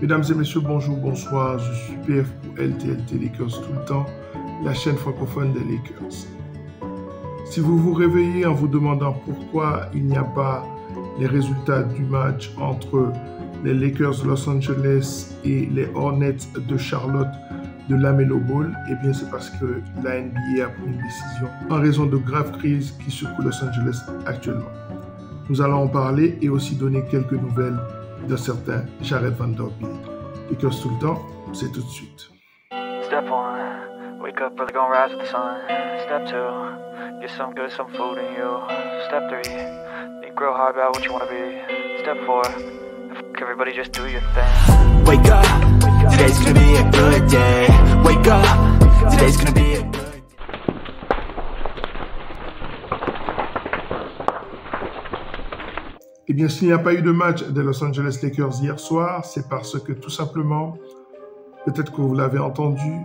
Mesdames et messieurs, bonjour, bonsoir, je suis PF pour LTLT Lakers tout le temps, la chaîne francophone des Lakers. Si vous vous réveillez en vous demandant pourquoi il n'y a pas les résultats du match entre les Lakers de Los Angeles et les Hornets de Charlotte de LaMelo Ball, eh bien c'est parce que la NBA a pris une décision en raison de graves crises qui secouent Los Angeles actuellement. Nous allons en parler et aussi donner quelques nouvelles d'un certain Jared Vanderbilt. Lakers tout le temps, c'est tout de suite. Step 1, wake up early, gonna rise with the sun. Step 2, get some good, some food in you. Step 3, think real hard about what you wanna be. Step 4, everybody just do your thing. Wake up, today's gonna be a good day. Wake up, today's gonna be a good day. Eh bien, s'il n'y a pas eu de match des Los Angeles Lakers hier soir, c'est parce que tout simplement, peut-être que vous l'avez entendu,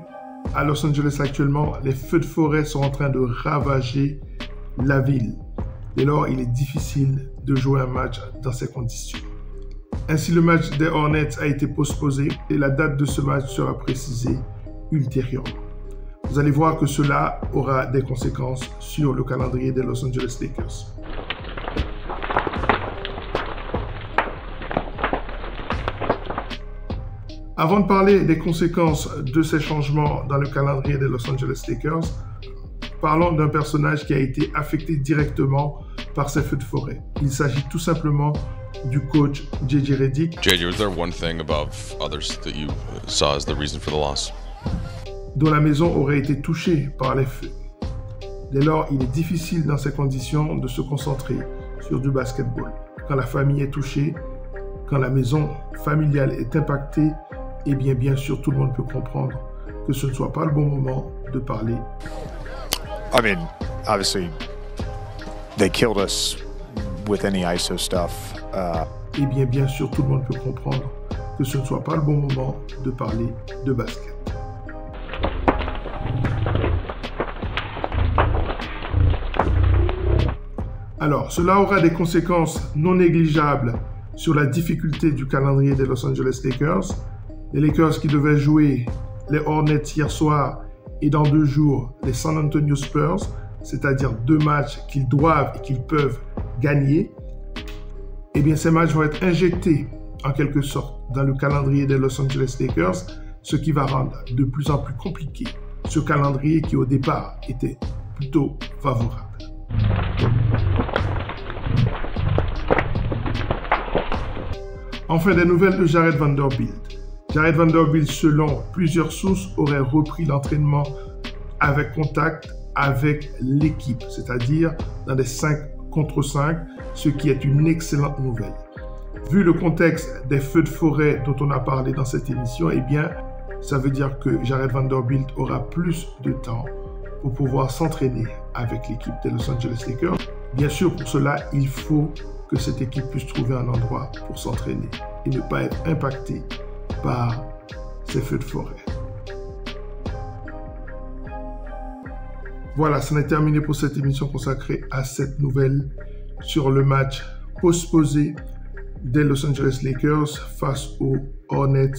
à Los Angeles actuellement, les feux de forêt sont en train de ravager la ville. Dès lors, il est difficile de jouer un match dans ces conditions. Ainsi, le match des Hornets a été postposé et la date de ce match sera précisée ultérieurement. Vous allez voir que cela aura des conséquences sur le calendrier des Los Angeles Lakers. Avant de parler des conséquences de ces changements dans le calendrier des Los Angeles Lakers, parlons d'un personnage qui a été affecté directement par ces feux de forêt. Il s'agit tout simplement du coach JJ Redick. JJ, was there one thing above others that you saw as the reason for the loss? Dont la maison aurait été touchée par les feux. Dès lors, il est difficile dans ces conditions de se concentrer sur du basketball. Quand la famille est touchée, quand la maison familiale est impactée, eh bien sûr, tout le monde peut comprendre que ce ne soit pas le bon moment de parler. I mean, obviously, they killed us with any ISO stuff. Eh bien sûr, tout le monde peut comprendre que ce ne soit pas le bon moment de parler de basket. Alors, cela aura des conséquences non négligeables sur la difficulté du calendrier des Los Angeles Lakers. Les Lakers qui devaient jouer les Hornets hier soir et dans 2 jours les San Antonio Spurs, c'est-à-dire 2 matchs qu'ils doivent et qu'ils peuvent gagner, eh bien ces matchs vont être injectés en quelque sorte dans le calendrier des Los Angeles Lakers, ce qui va rendre de plus en plus compliqué ce calendrier qui au départ était plutôt favorable. Enfin, des nouvelles de Jared Vanderbilt. Jared Vanderbilt, selon plusieurs sources, aurait repris l'entraînement avec contact avec l'équipe, c'est-à-dire dans des 5 contre 5, ce qui est une excellente nouvelle. Vu le contexte des feux de forêt dont on a parlé dans cette émission, eh bien, ça veut dire que Jared Vanderbilt aura plus de temps pour pouvoir s'entraîner avec l'équipe des Los Angeles Lakers. Bien sûr, pour cela, il faut que cette équipe puisse trouver un endroit pour s'entraîner et ne pas être impactée par ces feux de forêt. Voilà, c'en est terminé pour cette émission consacrée à cette nouvelle sur le match postposé des Los Angeles Lakers face aux Hornets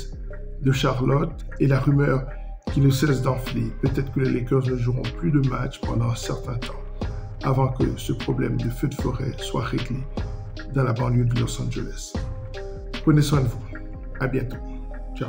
de Charlotte et la rumeur qui ne cesse d'enfler. Peut-être que les Lakers ne joueront plus de match pendant un certain temps avant que ce problème de feu de forêt soit réglé dans la banlieue de Los Angeles. Prenez soin de vous. À bientôt. Ciao.